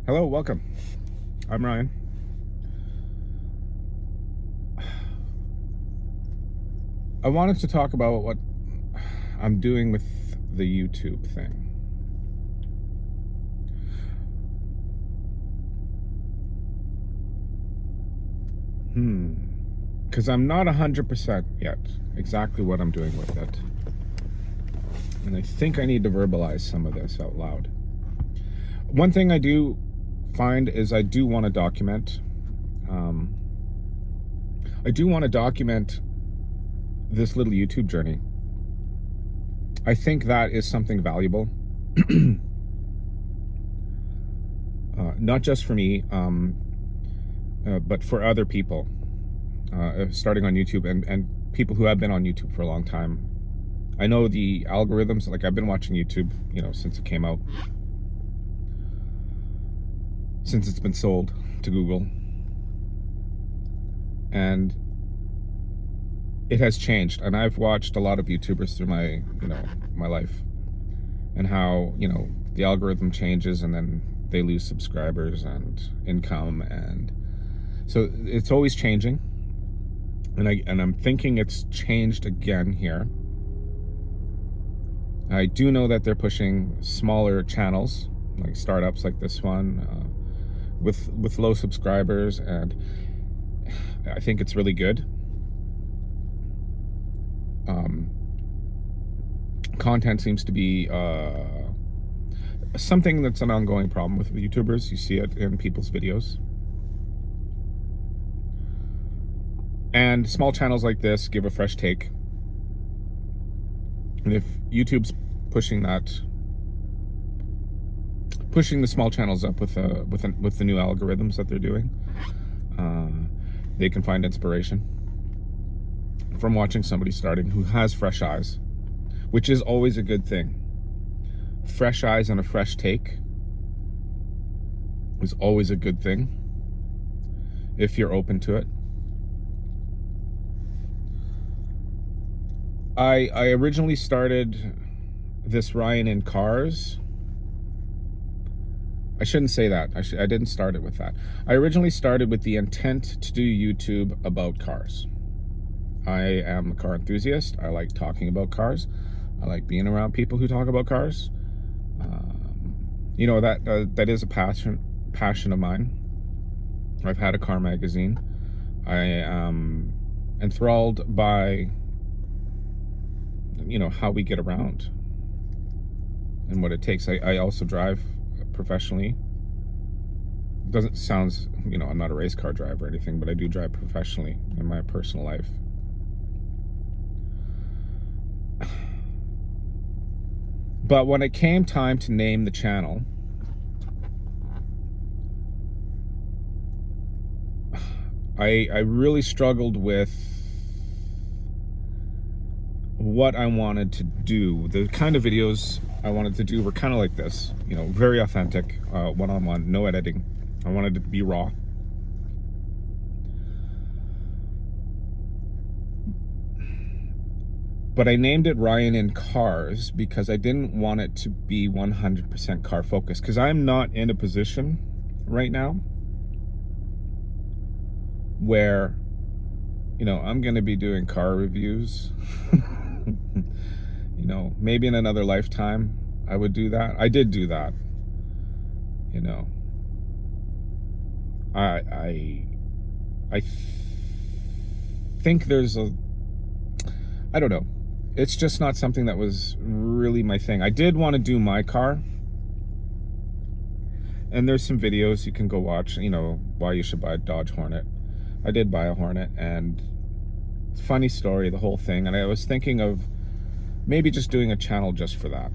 Hello, welcome. I'm Ryan. I wanted to talk about what I'm doing with the YouTube thing. Because I'm not 100% yet exactly what I'm doing with it. And I think I need to verbalize some of this out loud. One thing I do find is I do want to document. I do want to document this little YouTube journey. I think that is something valuable. Not just for me, but for other people starting on YouTube and people who have been on YouTube for a long time. I know the algorithms, like I've been watching YouTube, since it came out, since it's been sold to Google. And it has changed. And I've watched a lot of YouTubers through my life, and how, the algorithm changes and then they lose subscribers and income. And so it's always changing. And I'm thinking it's changed again here. I do know that they're pushing smaller channels, like startups like this one, with low subscribers, and I think it's really good. Content seems to be something that's an ongoing problem with YouTubers. You see it in people's videos. And small channels like this give a fresh take. And if YouTube's pushing the small channels up with the new algorithms that they're doing, they can find inspiration from watching somebody starting who has fresh eyes, which is always a good thing. Fresh eyes and a fresh take is always a good thing if you're open to it. I originally started this Ryan in cars. I shouldn't say that. I didn't start it with that. I originally started with the intent to do YouTube about cars. I am a car enthusiast. I like talking about cars. I like being around people who talk about cars. That is a passion of mine. I've had a car magazine. I am enthralled by how we get around and what it takes. I also drive professionally. It doesn't sound, I'm not a race car driver or anything, but I do drive professionally in my personal life. But when it came time to name the channel, I really struggled with what I wanted to do. The kind of videos I wanted to do were kind of like this, very authentic, one-on-one, no editing. I wanted it to be raw. But I named it Ryan in Cars because I didn't want it to be 100% car focused, because I'm not in a position right now where, I'm going to be doing car reviews. Maybe in another lifetime I would do that. I did do that. I think there's I don't know. It's just not something that was really my thing. I did want to do my car. And there's some videos you can go watch, why you should buy a Dodge Hornet. I did buy a Hornet, and funny story, the whole thing. And I was thinking of maybe just doing a channel just for that.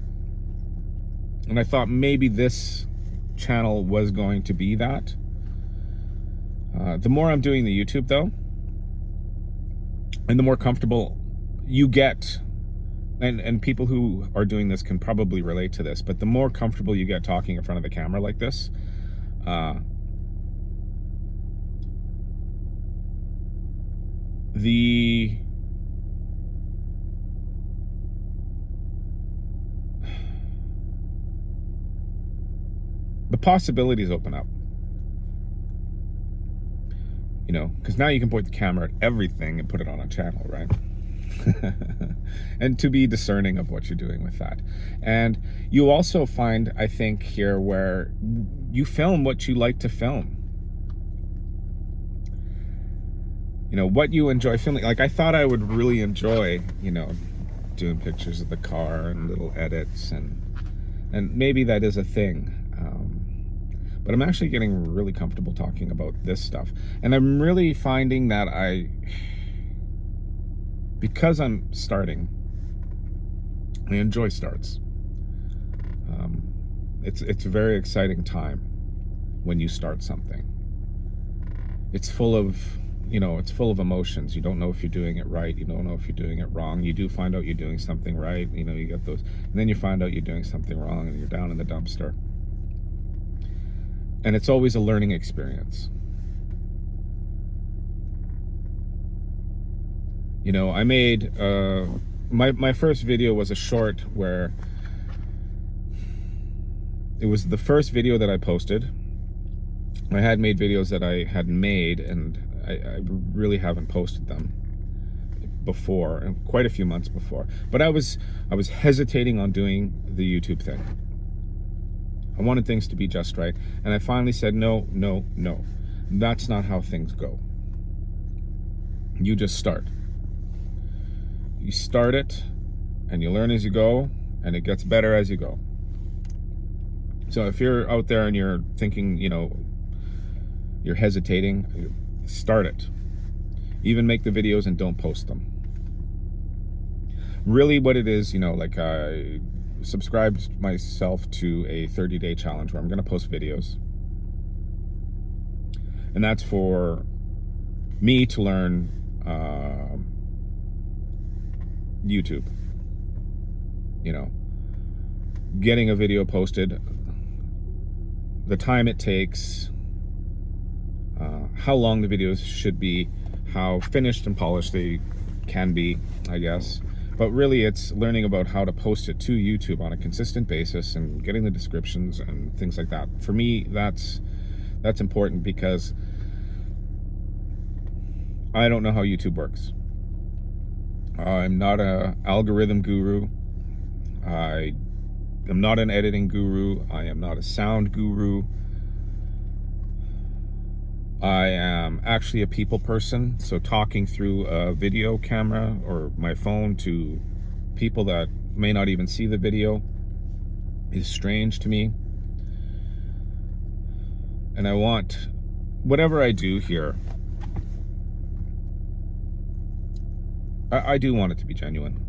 And I thought maybe this channel was going to be that. The more I'm doing the YouTube, though, and the more comfortable you get, and people who are doing this can probably relate to this, but the more comfortable you get talking in front of the camera like this, the the possibilities open up. You know, because now you can point the camera at everything and put it on a channel, right? And to be discerning of what you're doing with that. And you also find, I think, here where you film what you like to film. You know, what you enjoy filming. Like, I thought I would really enjoy, you know, doing pictures of the car and little edits, and maybe that is a thing. But I'm actually getting really comfortable talking about this stuff. And I'm really finding that because I'm starting, I enjoy starts. It's a very exciting time when you start something. It's full of, you know, it's full of emotions. You don't know if you're doing it right. You don't know if you're doing it wrong. You do find out you're doing something right. You know, you get those, and then you find out you're doing something wrong and you're down in the dumpster. And it's always a learning experience. You know, I made, my first video was a short where it was the first video that I posted. I had made videos that I had made, and I really haven't posted them before, and quite a few months before. But I was hesitating on doing the YouTube thing. I wanted things to be just right. And I finally said, no. That's not how things go. You just start. You start it, and you learn as you go, and it gets better as you go. So if you're out there and you're thinking, you know, you're hesitating, start it. Even make the videos and don't post them. Really what it is, you know, like I subscribed myself to a 30-day challenge where I'm going to post videos. And that's for me to learn YouTube. You know, getting a video posted, the time it takes, how long the videos should be, how finished and polished they can be, I guess. But really it's learning about how to post it to YouTube on a consistent basis and getting the descriptions and things like that. For me, that's important because I don't know how YouTube works. I'm not an algorithm guru. I am not an editing guru. I am not a sound guru. I am actually a people person, so talking through a video camera or my phone to people that may not even see the video is strange to me. And I want, whatever I do here, I do want it to be genuine.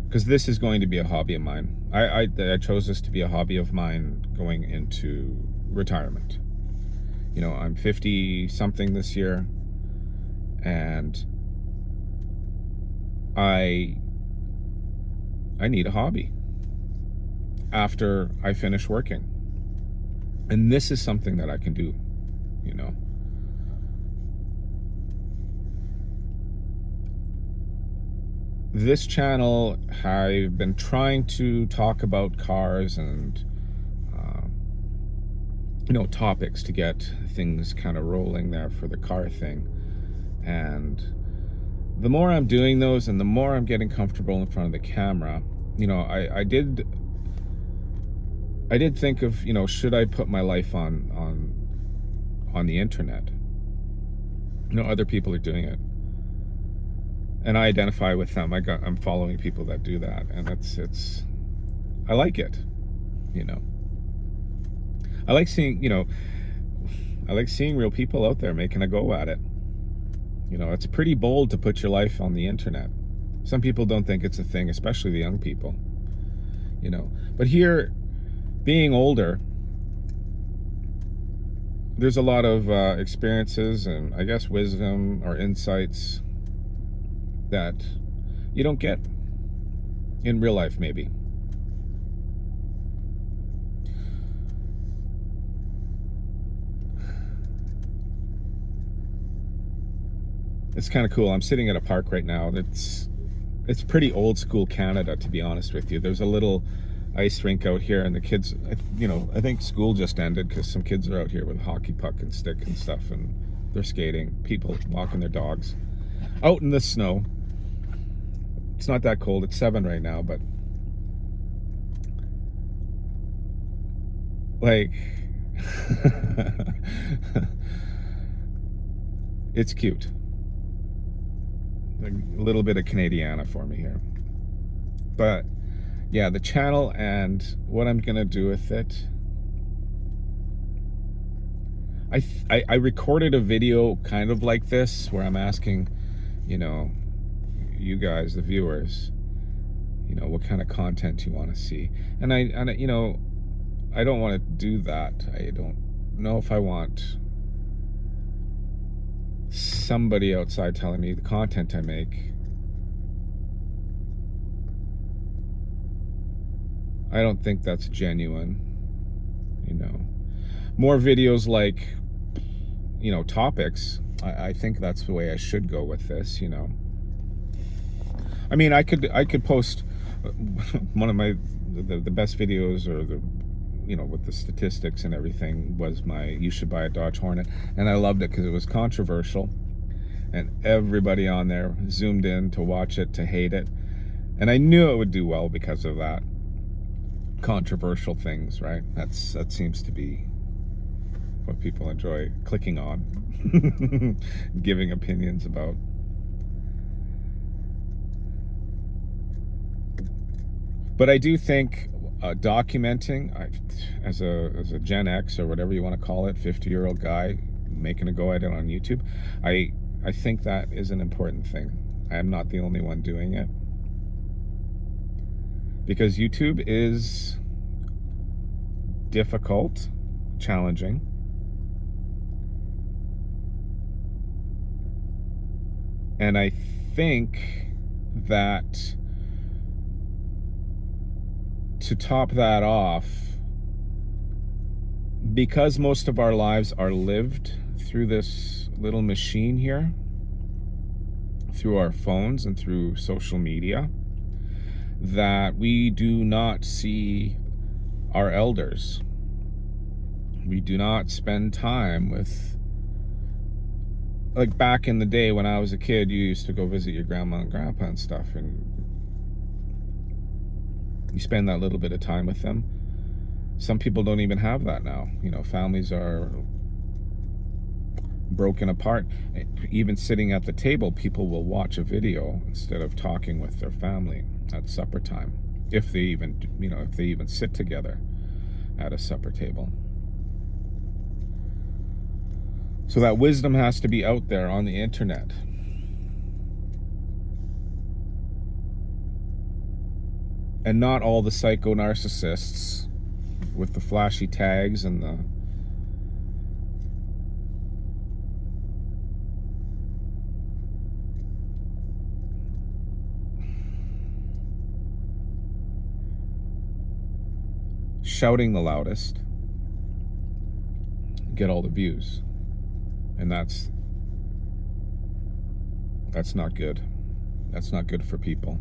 Because this is going to be a hobby of mine. I chose this to be a hobby of mine going into retirement. You know, I'm 50 something this year, and I need a hobby after I finish working. And this is something that I can do, you know. This channel, I've been trying to talk about cars and you know, topics to get things kind of rolling there for the car thing. And the more I'm doing those and the more I'm getting comfortable in front of the camera, you know, I did think of, you know, should I put my life on the internet? You know, other people are doing it, and I identify with them. I'm following people that do that, and I like it, you know. I like seeing, you know, real people out there making a go at it. You know, it's pretty bold to put your life on the internet. Some people don't think it's a thing, especially the young people, you know. But here, being older, there's a lot of experiences and, I guess, wisdom or insights that you don't get in real life, maybe. It's kind of cool. I'm sitting at a park right now. It's pretty old school Canada, to be honest with you. There's a little ice rink out here, and the kids, I think school just ended because some kids are out here with a hockey puck and stick and stuff, and they're skating. People walking their dogs out in the snow. It's not that cold. It's 7 right now, but like it's cute. Like a little bit of Canadiana for me here. But yeah, the channel and what I'm gonna do with it. I recorded a video kind of like this where I'm asking, you guys, the viewers, what kind of content you want to see. And I don't want to do that. I don't know if I want somebody outside telling me the content I make. I don't think that's genuine. More videos like, topics. I think that's the way I should go with this. I mean, I could post one of the best videos, or with the statistics and everything, was my "You Should Buy a Dodge Hornet," and I loved it because it was controversial, and everybody on there zoomed in to watch it, to hate it, and I knew it would do well because of that. Controversial things, right? That seems to be what people enjoy clicking on, giving opinions about. But I do think documenting, as a Gen X or whatever you want to call it, 50-year-old guy making a go at it on YouTube, I think that is an important thing. I am not the only one doing it, because YouTube is difficult, challenging, and I think that to top that off, because most of our lives are lived through this little machine here, through our phones and through social media, that we do not see our elders. We do not spend time with, like back in the day when I was a kid, you used to go visit your grandma and grandpa and stuff, and you spend that little bit of time with them. Some people don't even have that now. Families are broken apart. Even sitting at the table, people will watch a video instead of talking with their family at supper time, if they even sit together at a supper table. So that wisdom has to be out there on the internet. And not all the psycho narcissists with the flashy tags and the shouting the loudest get all the views. And that's not good. That's not good for people.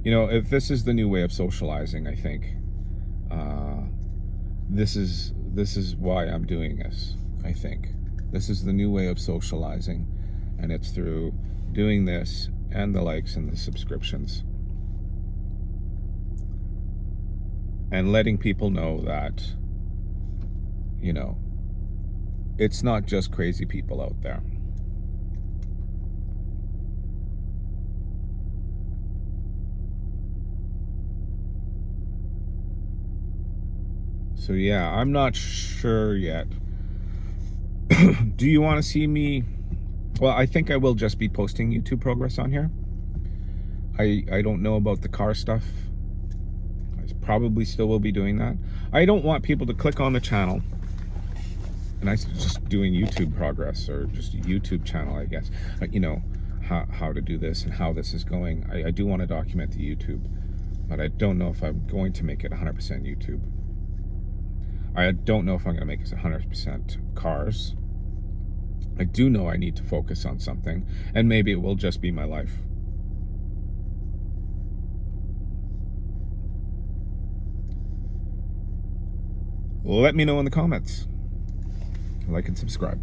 If this is the new way of socializing, I think this is why I'm doing this. I think this is the new way of socializing, and it's through doing this and the likes and the subscriptions, and letting people know that it's not just crazy people out there. So yeah, I'm not sure yet. Do you want to see me? Well, I think I will just be posting YouTube progress on here. I don't know about the car stuff. I probably still will be doing that. I don't want people to click on the channel and I just doing YouTube progress, or just a YouTube channel, I guess. How to do this and how this is going. I do want to document the YouTube, but I don't know if I'm going to make it 100% YouTube. I don't know if I'm going to make it 100% cars. I do know I need to focus on something, and maybe it will just be my life. let me know in the comments. Like and subscribe.